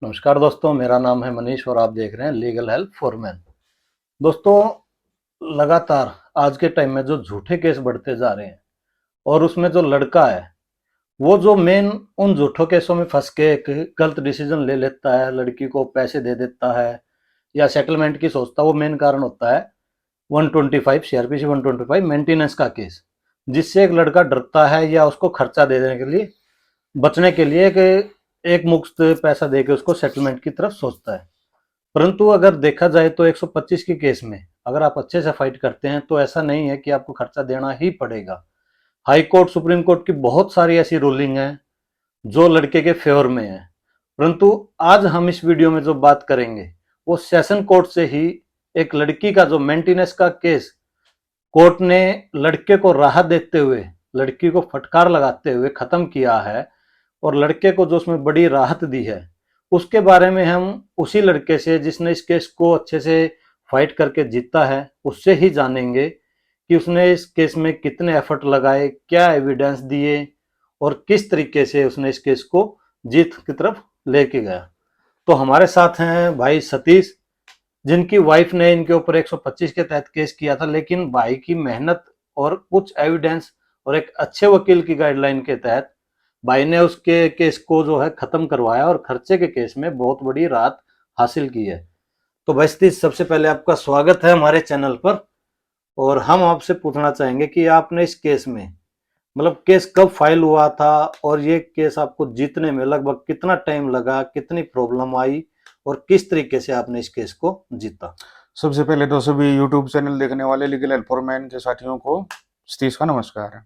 नमस्कार दोस्तों, मेरा नाम है मनीष और आप देख रहे हैं लीगल हेल्प फॉर मैन। दोस्तों, लगातार आज के टाइम में जो झूठे केस बढ़ते जा रहे हैं और उसमें जो लड़का है वो जो मेन उन झूठों केसों में फंस के एक गलत डिसीजन ले लेता है, लड़की को पैसे दे देता है या सेटलमेंट की सोचता है। वो मेन कारण होता है 125 सीआरपीसी 125 मेंटेनेंस का केस, जिससे एक लड़का डरता है या उसको खर्चा दे देने के लिए बचने के लिए एक मुफ्त पैसा देके उसको सेटलमेंट की तरफ सोचता है। परंतु अगर देखा जाए तो 125 के केस में अगर आप अच्छे से फाइट करते हैं तो ऐसा नहीं है कि आपको खर्चा देना ही पड़ेगा। हाई कोर्ट, सुप्रीम कोर्ट की बहुत सारी ऐसी रूलिंग है जो लड़के के फेवर में है। परंतु आज हम इस वीडियो में जो बात करेंगे वो सेशन कोर्ट से ही एक लड़की का जो मेंटेनेंस का केस कोर्ट ने लड़के को राहत देते हुए, लड़की को फटकार लगाते हुए खत्म किया है और लड़के को जो उसमें बड़ी राहत दी है उसके बारे में हम उसी लड़के से जिसने इस केस को अच्छे से फाइट करके जीता है उससे ही जानेंगे कि उसने इस केस में कितने एफर्ट लगाए, क्या एविडेंस दिए और किस तरीके से उसने इस केस को जीत की तरफ लेके गया। तो हमारे साथ हैं भाई सतीश, जिनकी वाइफ ने इनके ऊपर 125 के तहत केस किया था, लेकिन भाई की मेहनत और कुछ एविडेंस और एक अच्छे वकील की गाइडलाइन के तहत भाई ने उसके केस को जो है खत्म करवाया और खर्चे के केस में बहुत बड़ी राहत हासिल की है। तो भाई सतीश, सबसे पहले आपका स्वागत है हमारे चैनल पर। और हम आपसे पूछना चाहेंगे कि आपने इस केस में मतलब केस कब फाइल हुआ था और ये केस आपको जीतने में लगभग कितना टाइम लगा, कितनी प्रॉब्लम आई और किस तरीके से आपने इस केस को जीता। सबसे पहले तो सभी यूट्यूब चैनल देखने वाले लीगल हेल्प फॉर मैन के साथियों को सतीश का नमस्कार है।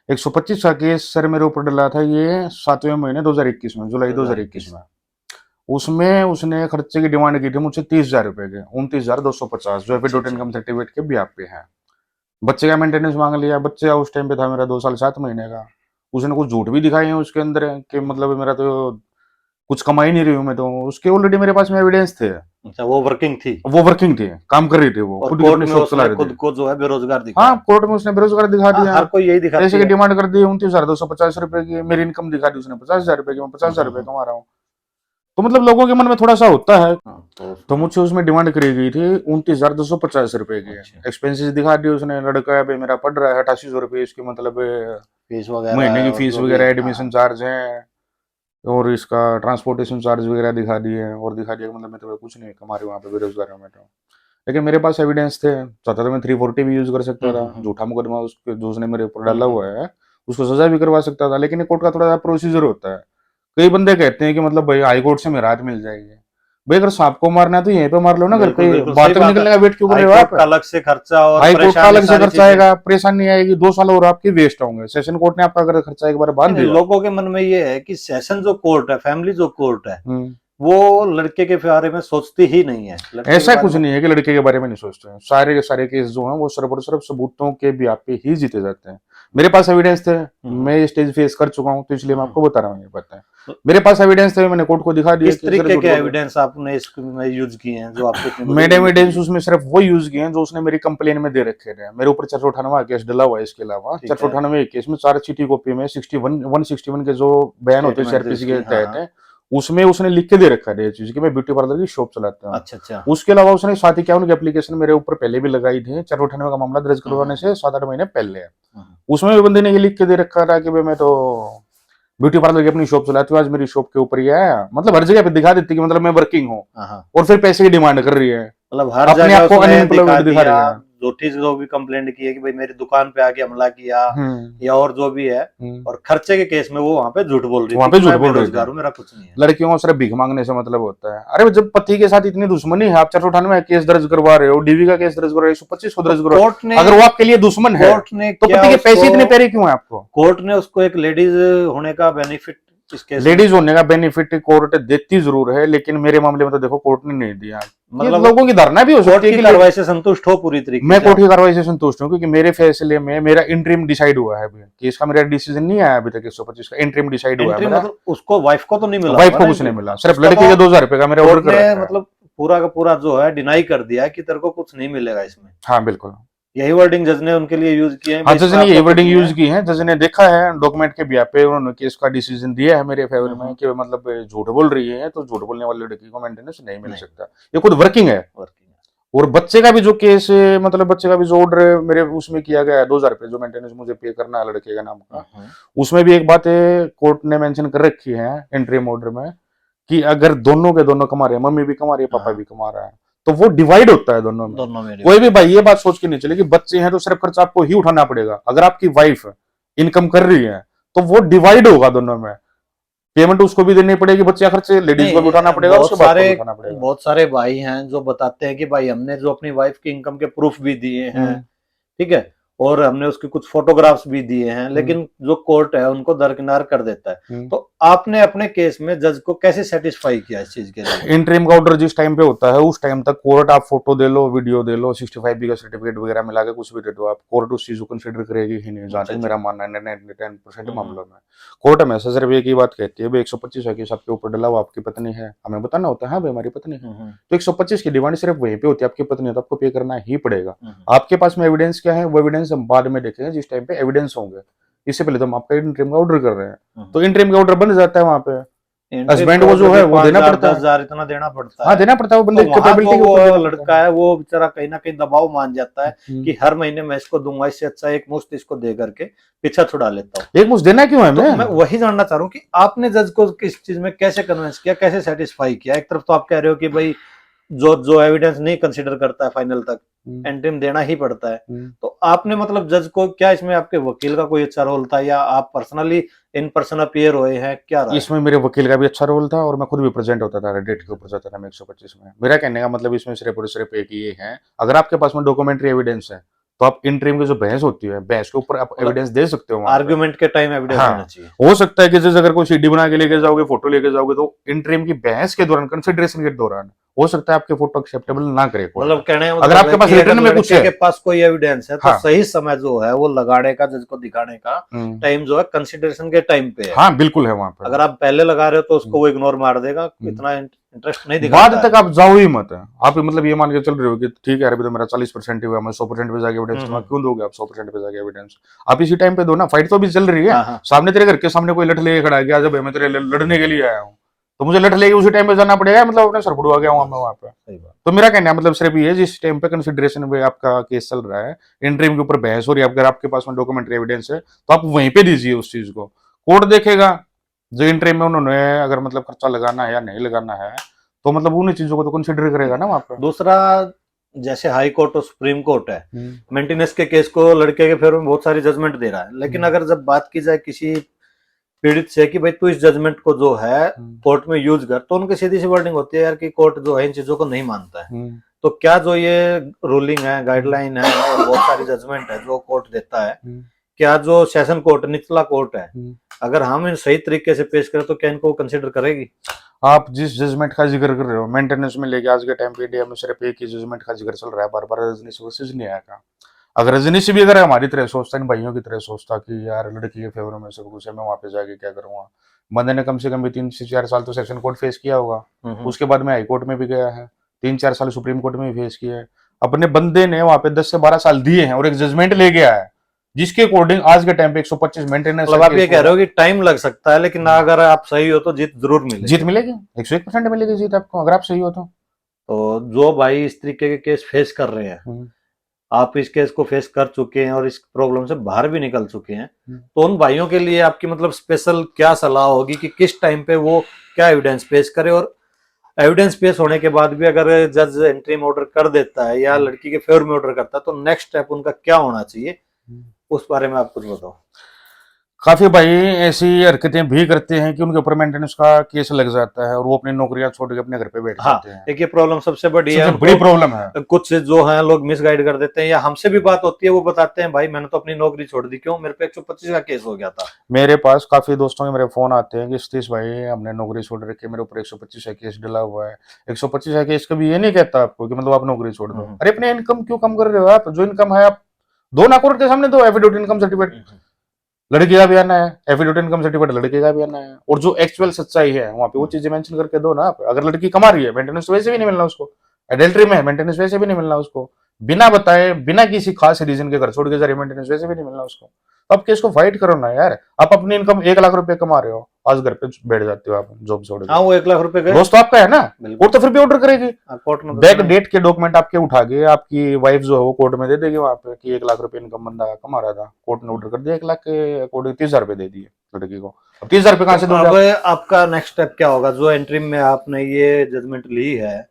125 का केस सर मेरे ऊपर डला था ये 7वें महीने 2021 में, जुलाई 2021 में। उसमें उसने खर्चे की डिमांड की थी मुझसे 30,000 रुपए के, 29,250 जो एफिडेविट इनकम सर्टिफिकेट के ब्याह पे है। बच्चे का मेंटेनेंस मांग लिया। बच्चे का उस टाइम पे था मेरा 2 साल 7 महीने का। उसने कुछ झूठ भी दिखाए हैं उसके अंदर कि मतलब मेरा तो कुछ कमा ही नहीं रही हूँ मैं, तो उसके ऑलरेडी मेरे पास में एविडेंस थे। अच्छा, वो वर्किंग थी? वो वर्किंग थी, काम कर रही थी, वो और खुद की कोर्ट अपनी में शॉप चला उसने रही खुद थी। को जो है बेरोजगार हाँ, दिखाया। कोर्ट में उसने बेरोजगार दिखा हाँ, दिया। हर कोई यही दिखाती पैसे की है। डिमांड कर दी 29,250 रुपए की। मेरी इनकम दिखा दी उसने 50,000 रुपए की, मैं 50,000 रुपए कमा रहा हूँ। तो मतलब लोगों के मन में थोड़ा सा होता है। हाँ, तो मुझसे उसमें डिमांड करी गई थी 29,250 रुपए की। अच्छा। एक्सपेंसेस दिखा दिए उसने। लड़का है भाई मेरा पढ़ रहा है, 8800 रुपये इसके मतलब फीस वगैरह महीने की और फीस जो भी, वगैरह, हाँ। एडमिशन चार्ज है और इसका ट्रांसपोर्टेशन चार्ज वगैरह दिखा दिए। और दिखा दिया कि मतलब मैं तो कुछ नहीं कमा रही हूँ, वहाँ पे बेरोजगार हूँ मैं तो। लेकिन मेरे पास एविडेंस थे। चाहता तो मैं 340 भी यूज कर सकता था। झूठा मुकदमा उसके जो उसने मेरे ऊपर डाला हुआ है उसको सजा भी करवा सकता था। लेकिन कोर्ट का थोड़ा सा प्रोसीजर होता है। कई बंदे कहते हैं कि मतलब भाई हाई कोर्ट से में राहत मिल जाएगी। भाई अगर सांप को मारना है तो यहीं पे मार लो ना, घर बिल्कुल पे बिल्कुल बाहर सही तक बात है। निकलने का वेट क्यों कर हाई रहे हो कोर्ट आप। का अलग से खर्चा और हाई कोर्ट का परेशानी, अलग से सारी खर्चा चीजें। आएगा, परेशानी आएगी, 2 साल और आपके वेस्ट होंगे। सेशन कोर्ट ने आपका अगर खर्चा एक बार बांध नहीं नहीं, दिया। लोगों के मन में ये है कि सेशन जो कोर्ट है, फैमिली जो कोर्ट है, हम्म। वो लड़के के बारे में सोचती ही नहीं है। लड़के के ऐसा बारे कुछ में नहीं है कि लड़के के बारे में नहीं सोचते हैं। सारे के सारे केस जो हैं वो सिर्फ और सिर्फ सबूतों के ब्याह पे ही जीते जाते हैं। मेरे पास एविडेंस थे। मैं ये स्टेज फेस कर चुका हूँ तो इसलिए मैं आपको बता रहा हूँ ये बात है। तो मेरे पास एविडेंस थे, मैंने कोर्ट को दिखा दिया किस कि सर तरीके झूठ के बोल रहे हैं। एविडेंस आपने इसमें यूज किए हैं जो आपको इतनी बड़ी मैंने राहत एविडेंस मिली? उसमें सिर्फ वो यूज किए हैं जो उसने मेरी कंप्लेन में दे रखे थे। मेरे ऊपर 498 केस डला हुआ है। इसके अलावा ठीक है। 498 केस में 4 चिट्ठी कॉपी में 161 के जो बयान होते हैं स्टेटमेंट थी सीआरपीसी उसकी, के हाँ तहत हाँ। है, उसमें उसने लिख के दे रखा है ये चीज कि मैं ब्यूटी पार्लर की शॉप चलाता हूँ। अच्छा अच्छा। उसके अलावा उसने 751 की एप्लीकेशन मेरे ऊपर पहले भी लगाई थी 498 का मामला दर्ज करवाने से 7-8 महीने पहले। उसमें भी बंदे ने ये लिख के दे रखा था कि भाई मैं तो ब्यूटी पार्लर की अपनी शॉप चलाती हूँ, आज मेरी शॉप के ऊपर ही आया। मतलब हर जगह पे दिखा देती कि मतलब मैं वर्किंग हूँ और फिर पैसे की डिमांड कर रही है। मतलब हर अपने जगह आप को उसने दिखा अनएम्प्लॉयड दिखा दिया। रही है। झूठी जो भी कंप्लेंट की है कि भाई मेरी दुकान पे आके हमला किया हम्म। या और जो भी है। और खर्चे के केस में वो वहां पे झूठ बोल रही वहां थी पे कि झूठ मैं बोल रहे थे। बेरोजगार हूँ, मेरा कुछ नहीं है। लड़कियों को सिर्फ भीख मांगने से मतलब होता है। अरे जब पति के साथ इतनी दुश्मनी है, आप 498 केस दर्ज करवा रहे हो, डीवी का केस दर्ज कर रहे हो, 125 को दर्ज करो। कोर्ट ने अगर वो आपके लिए दुश्मन है कोर्ट ने तो क्या पति के पैसे इतने उसको प्यारे क्यों है आपको? कोर्ट ने उसको एक लेडीज होने का बेनिफिट इस केस में, लेडीज होने का बेनिफिट कोर्ट देती जरूर है, लेकिन मेरे मामले में तो देखो कोर्ट ने नहीं दिया। ये मतलब लोगों की धारणा भी हो कोर्ट सकती है की कि कार्रवाई से संतुष्ट हो पूरी तरीके मैं से कोर्ट आप? की कार्रवाई से संतुष्ट हूँ क्योंकि मेरे फैसले में मेरा इंटरिम डिसाइड हुआ है। अभी केस का मेरा डिसीजन नहीं आया अभी तक। 125 का इंटरिम डिसाइड हुआ है एंट्री मेरा। मतलब उसको वाइफ को तो नहीं मिला वाइफ होगा को ना कुछ नहीं इनपुट? मिला, सिर्फ उसका लड़के तो के 2,000 रुपए का मेरा ऑर्डर कोर्ट कर ने रखा है। मतलब पूरा का पूरा जो है डिनाई कर दिया कि तेरे को कुछ नहीं मिलेगा इसमें। हाँ बिल्कुल। यही वर्डिंग जज ने उनके लिए यूज किए हैं। हाँ, इस जज पर ने ये आपका वर्डिंग opinion यूज की है, जज ने देखा है डॉक्यूमेंट के बिहाफ पे, उन्होंने केस का डिसीजन दिया है मेरे फेवर में कि मतलब झूठ बोल रही है तो झूठ बोलने वाली लड़की को मेंटेनेंस नहीं मिल नहीं। सकता। ये खुद वर्किंग है। वर्किंग और बच्चे का भी जो केस मतलब बच्चे का भी जो ऑर्डर मेरे उसमें किया गया है 2000 रुपये जो मेंटेनेंस मुझे पे करना है लड़के का नाम का, उसमें भी एक बात कोर्ट ने मेंशन कर रखी है इंटरिम ऑर्डर में कि अगर दोनों के दोनों कमा रहे हैं, मम्मी भी कमा रही है, पापा भी कमा रहा है, तो वो डिवाइड होता है दोनों में। कोई भी भाई ये बात सोच के नहीं चले कि बच्चे हैं तो सिर्फ खर्च आपको ही उठाना पड़ेगा। अगर आपकी वाइफ इनकम कर रही है तो वो डिवाइड होगा दोनों में, पेमेंट उसको भी देनी पड़ेगी, बच्चे का खर्चे लेडीज को भी उठाना पड़ेगा, उसके बाप को भी उठाना पड़ेगा। बहुत सारे भाई हैं जो बताते हैं कि भाई हमने जो अपनी वाइफ की इनकम के प्रूफ भी दिए हैं, ठीक है, और हमने उसकी कुछ फोटोग्राफ्स भी दिए हैं, लेकिन जो कोर्ट है उनको दरकिनार कर देता है। तो आपने अपने केस में जज को कैसे सेटिस्फाई किया इस चीज के लिए? इंटरिम का ऑर्डर जिस टाइम पे होता है उस टाइम तक कोर्ट आप फोटो दे लो, वीडियो दे लो, 65B का सर्टिफिकेट वगैरह मिला के कुछ भी दे दो, आप कोर्ट उस चीज को कंसिडर करेगी ही नहीं, जहां तक मेरा मानना है 99% मामलों में। कोर्ट हमेशा सिर्फ एक ही बात कहती है, भाई 125 है केस आपके ऊपर डला, वो आपकी पत्नी है, हमें बताना होता है हाँ भाई हमारी पत्नी है, तो 125 की डिमांड सिर्फ वहीं पे होती है, आपकी पत्नी है तो आपको पे करना ही पड़ेगा। आपके पास में एविडेंस क्या है, वो एविडेंस हम बाद में देखेंगे जिस टाइम पे एविडेंस होंगे, इससे पहले तो हम आपका इंटरिम का ऑर्डर कर रहे हैं, तो इंटरिम का ऑर्डर बन जाता है वहां पे। हस्बैंड को जो है वो देना पड़ता है, 10,000 इतना देना पड़ता है। हाँ देना पड़ता है, वो बंदे तो की कैपेबिलिटी के वो ऊपर लड़का है वो बेचारा कहीं ना कहीं दबाव मान जाता है कि हर महीने मैं इसको दूंगा, इससे अच्छा एक मुश्त इसको दे करके पीछा छुड़ा लेता हूँ। एक मुश्त देना क्यों है? तो मैं वही जानना चाह रहा हूँ कि आपने जज को किस चीज में कैसे कन्विंस किया, कैसे सेटिस्फाई किया? एक तरफ तो आप कह रहे हो कि भाई जो एविडेंस नहीं कंसिडर करता है फाइनल तक एंट्रीम देना ही पड़ता है, तो आपने मतलब जज को क्या इसमें आपके वकील का कोई अच्छा रोल था या आप पर्सनली इन पर्सन अपीयर हुए हैं, क्या रहा? इसमें मेरे वकील का भी अच्छा रोल था और मैं खुद भी प्रेजेंट होता था डेट के ऊपर जाता था मैं 125 में। मेरा कहने का मतलब इसमें सिर्फ और सिर्फ एक ये है, अगर आपके पास में डॉक्यूमेंट्री एविडेंस है तो आप इंटरिम की जो बहस होती है, बहस के ऊपर आप एविडेंस दे सकते हो, आर्गुमेंट के टाइम एविडेंस देना चाहिए। हो सकता है कि जज अगर कोई सीडी बना के लेके जाओगे, फोटो लेके जाओगे, तो इंटरिम की बहस के दौरान, कंसिडरेशन के दौरान हो सकता है आपके फोटो एक्सेप्टेबल ना करे। मतलब कहने अगर आपके पास रिटर्न में कुछ है, के पास कोई एविडेंस है, तो सही समय जो है वो लगाने का, जज को दिखाने का टाइम जो है कंसिडरेशन के टाइम पे है। हाँ बिल्कुल है वहां पे। अगर आप पहले लगा रहे हो तो उसको वो इग्नोर मार देगा, इतना इंटरेस्ट नहीं दिखाता। बाद तक आप जाओ ही मत, आप मतलब ये मान के चल रहे हो कि ठीक है अभी तो मेरा 40% हुआ, मैं 100% पे जाके एविडेंस दूंगा, क्यों दोगे आप 100% पे जाके एविडेंस? आप इसी टाइम पे दो ना, फाइट तो अभी चल रही है, सामने तेरे घर के सामने कोई लठ लेके खड़ा है, जब मैं तेरे लड़ने के लिए आया हूँ तो मुझे लठ लेके उसी टाइम पे जाना पड़ेगा, मतलब अपने सर फुड़वा गया हूँ मैं वहां पे। तो मेरा कहना है मतलब सिर्फ ये, जिस टाइम पे कंसिडरेशन पे आपका केस चल रहा है, इंटरिम के ऊपर बहस हो रही है, अगर आपके पास में डॉक्यूमेंट्री एविडेंस है तो आप वहीं पे दीजिए उस चीज को, कोर्ट देखेगा जो इंटरिम में उन्होंने अगर मतलब खर्चा लगाना है या नहीं लगाना है, तो मतलब उन चीजों को तो कंसिडर करेगा ना वहां पे। दूसरा, जैसे हाई कोर्ट और सुप्रीम कोर्ट है, मेंटेनेंस के केस को लड़के के फेवर में बहुत सारी जजमेंट दे रहा है, लेकिन अगर जब बात की जाए किसी पीड़ित से कि भाई तू इस जजमेंट को जो है कोर्ट में यूज कर, तो उनकी सीधी सी वर्डिंग होती है यार कि कोर्ट जो है इन चीजों को नहीं मानता है। तो क्या जो ये रूलिंग है, गाइडलाइन है और बहुत सारी जजमेंट है जो कोर्ट देता है, क्या जो सेशन कोर्ट, निचला कोर्ट है, अगर हम इन सही तरीके से पेश करें तो क्या इनको कंसिडर करेगी? आप जिस जजमेंट का जिक्र कर रहे हो मेंटेनेंस में लेके, आज के टाइम पे इंडिया में सिर्फ एक ही जजमेंट का जिक्र चल रहा है, बार बार रजनीश वर्सेस न्याय का। अगर रजनीश भी अगर हमारी तरह सोचता, इन भाइयों की तरह सोचता कि यार लड़की के फेवर में सब कुछ है, मैं वहां पे जाके क्या करूंगा, बंदे ने कम से कम भी 3 से 4 साल तो सेशन कोर्ट फेस किया होगा, उसके बाद में हाई कोर्ट में भी गया है, 3-4 साल सुप्रीम कोर्ट में भी फेस किया है, अपने बंदे ने वहां पे 10 से 12 साल दिए हैं और एक जजमेंट ले गया है जिसके अकॉर्डिंग आज के टाइम पे 125 मेंटेनेंस। मतलब आप ये कह रहे हो कि टाइम लग सकता है, लेकिन अगर आप सही हो तो जीत जरूर मिलेगी। जीत मिलेगी, 101% मिलेगी जीत आपको अगर आप सही हो तो जो भाई इस तरीके के केस फेस कर रहे हैं, आप इस केस को फेस कर चुके हैं और इस प्रॉब्लम से बाहर भी निकल चुके हैं, तो उन भाइयों के लिए आपकी मतलब स्पेशल क्या सलाह होगी कि किस टाइम पे वो क्या एविडेंस पेश करे, और एविडेंस पेश होने के बाद भी अगर जज इंटरिम ऑर्डर कर देता है या लड़की के फेवर में ऑर्डर करता है, तो नेक्स्ट स्टेप उनका क्या होना चाहिए, उस बारे में आप कुछ बताओ। काफी भाई ऐसी हरकतें भी करते हैं कि उनके ऊपर मेंटेनेंस का केस लग जाता है और वो अपनी नौकरियां छोड़ के अपने घर पे बैठ जाते हैं। एक ये प्रॉब्लम सबसे बड़ी है, बड़ी प्रॉब्लम है। कुछ जो है लोग मिसगाइड कर देते हैं, या हमसे भी बात होती है वो बताते हैं भाई मैंने तो अपनी नौकरी छोड़ दी, क्यों, मेरे पे 125 का केस हो गया था। मेरे पास काफी दोस्तों के मेरे फोन आते हैं कि सतीश भाई हमने नौकरी छोड़ रखी है, मेरे ऊपर 125 का केस डला हुआ है। 125 का केस कभी ये नहीं कहता आपको कि मतलब आप नौकरी छोड़ दो, अरे अपने इनकम क्यों कम कर रहे हो आप, जो इनकम है आप दो ना, कोर्ट के सामने दो एफिडेविट इनकम सर्टिफिकेट, लड़के का भी आना है, एफिडेविट इनकम सर्टिफिकेट लड़के का भी आना है, और जो एक्चुअल सच्चाई है वहां पे वो चीजें मेंशन करके दो ना आप। अगर लड़की कमा रही है मेंटेनेंस वैसे भी नहीं मिलना उसको, एडल्ट्री में मेंटेनेंस वैसे भी नहीं मिलना उसको, बिना बताए, बिना किसी खास रीजन के घर छोड़ के जा रही मेंटेनेंस, वैसे भी नहीं मिलना उसको। तो आप केस को फाइट करो ना यार। आप अपनी इनकम 1 लाख रुपए कमा रहे हो, आज घर पे बैठ जाते हो आप जॉब छोड़ के। हाँ, वो 1 लाख रुपए गए, लॉस तो आपका है ना, बिल्कुल। और तो फिर भी ऑर्डर करेगी। कोर्ट में तो बैक देना ही। डेट के डॉक्यूमेंट आपके उठा के आपकी वाइफ जो है वो कोर्ट में दे देगी वहां पे कि 1 लाख रुपए इनकम बंदा कमा रहा था, कोर्ट ने ऑर्डर कर दिया 1 लाख के अकॉर्डिंग 30,000 रुपए दे दिए लड़की को। अब 30,000 रुपए कहाँ से तो दोगे अब आप? आपका नेक्स्ट स्टेप क्या होगा? जो एंट्री में आपने ये जजमेंट ली है,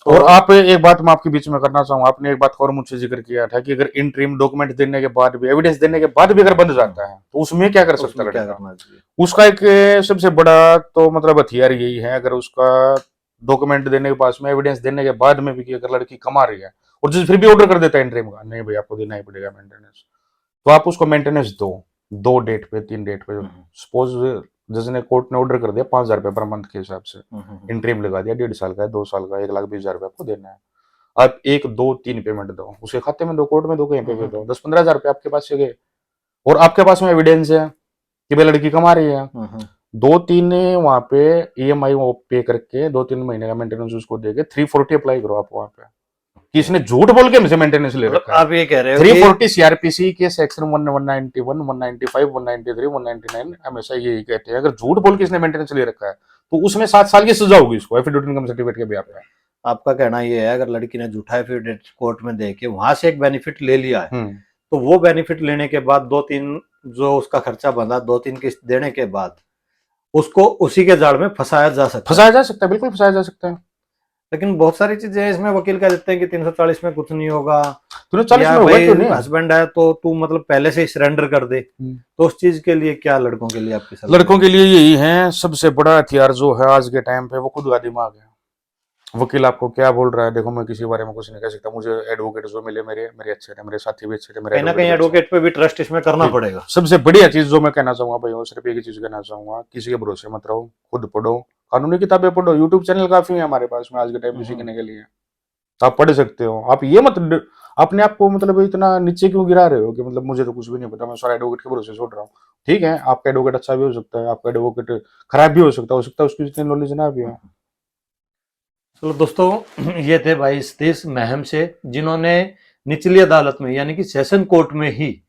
तो और आप एक बात मैं आपके बीच में करना चाहूंगा, आपने एक बात और मुझसे जिक्र किया था कि अगर इंटरिम डॉक्यूमेंट देने के बाद भी, एविडेंस देने के बाद भी अगर बंद जाता है तो उसमें क्या कर सकता उसमें है क्या लड़का? करना चाहिए? उसका एक सबसे बड़ा तो मतलब हथियार यही है, अगर उसका डॉक्यूमेंट देने के पास में, एविडेंस देने के बाद में भी कि अगर लड़की कमा रही है और जिस फिर भी ऑर्डर कर देता है इंटरिम का, नहीं भाई आपको देना ही पड़ेगा मेंटेनेंस, तो आप उसको मेंटेनेंस दो, 2 डेट पे 3 डेट पे। सपोज जज ने, कोर्ट ने ऑर्डर कर दिया 5,000 रुपए पर मंथ के हिसाब से, इंटरिम लगा दिया 1.5 साल का है, 2 साल का, 1,20,000 रुपए आपको देना है। आप 1 2 3 पेमेंट दो, उसके खाते में दो, कोर्ट में दो, कहीं पे भी दो, 10-15 हजार रुपए आपके पास से गए और आपके पास में एविडेंस है कि भाई लड़की कमा रही है। 2-3 वहां पे EMI वो पे करके 2-3 महीने का मेंटेनेंस उसको देके 340 अप्लाई करो आप वहां पे कि इसने झूठ बोल के मुझे मेंटेनेंस ले मतलब रखा है। आप ये कह रहे हो 340 CRPC के सेक्शन 191, 195, 193, 199 हमेशा यही कहते हैं, अगर झूठ बोल के इसने मेंटेनेंस ले रखा है तो उसमें 7 साल की सजा होगी इसको, एफिडेविट इनकम सर्टिफिकेट के बिहाफ पे। आपका कहना ये है, अगर लड़की ने झूठा एफिडेविट कोर्ट में दे के वहां से एक बेनिफिट ले लिया है, तो वो बेनिफिट लेने के बाद 2-3 जो उसका खर्चा बंधा, 2-3 किस्त देने के बाद उसको उसी के जाल में फंसाया जा सकता है। फंसाया जा सकता है, बिल्कुल फंसाया जा सकता है। लेकिन बहुत सारी चीजें इसमें वकील कह देते हैं कि 340 में कुछ नहीं होगा, 340 या में हुआ भाई क्यों नहीं? हस्बैंड है तो तू मतलब पहले से ही सरेंडर कर दे। तो उस चीज के लिए क्या लड़कों के लिए आपकी सलाह? लड़कों के लिए यही है, सबसे बड़ा हथियार जो है आज के टाइम पे वो खुद का दिमाग है। वकील आपको क्या बोल रहा है, देखो मैं किसी के बारे में कुछ नहीं कह सकता, मुझे एडवोकेट जो मिले मेरे मेरे अच्छे थे, मेरे साथी भी अच्छे थे, मेरे कहीं ना कहीं एडवोकेट पे भी ट्रस्ट इसमें करना पड़ेगा। सबसे बढ़िया चीज जो मैं कहना चाहूंगा भाई, सिर्फ एक ही चीज कहना चाहूंगा, किसी के भरोसे मत रहो, खुद पढ़ो, कानूनी किताबें पढ़ो, यूट्यूब चैनल काफी है हमारे पास में आज के टाइम में सीखने के लिए, आप पढ़ सकते हो। आप ये मत अपने आप को मतलब इतना नीचे क्यों गिरा रहे हो कि मतलब मुझे तो कुछ भी नहीं पता, मैं सारा एडवोकेट के भरोसे छोड़ रहा हूँ। ठीक है, आपका एडवोकेट अच्छा भी हो सकता है, आपका एडवोकेट खराब भी हो सकता है उसकी जितनी नॉलेज ना भी हो। चलो दोस्तों, ये थे भाई सतीश महम से, जिन्होंने निचली अदालत में यानी कि सेशन कोर्ट में ही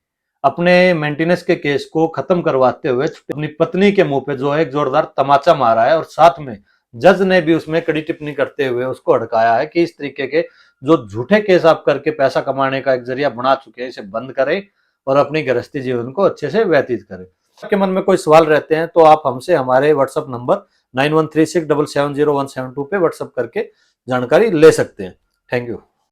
अपने मेंटेनेंस के केस को खत्म करवाते हुए अपनी पत्नी के मुंह पे जो है एक जोरदार तमाचा मारा है, और साथ में जज ने भी उसमें कड़ी टिप्पणी करते हुए उसको अड़काया है कि इस तरीके के जो झूठे केस आप करके पैसा कमाने का एक जरिया बना चुके हैं, इसे बंद करें और अपनी गृहस्थी जीवन को अच्छे से व्यतीत करें। आपके मन में कोई सवाल रहते हैं तो आप हमसे हमारे व्हाट्सएप नंबर 9136770172 पे व्हाट्सएप करके जानकारी ले सकते हैं। Thank you.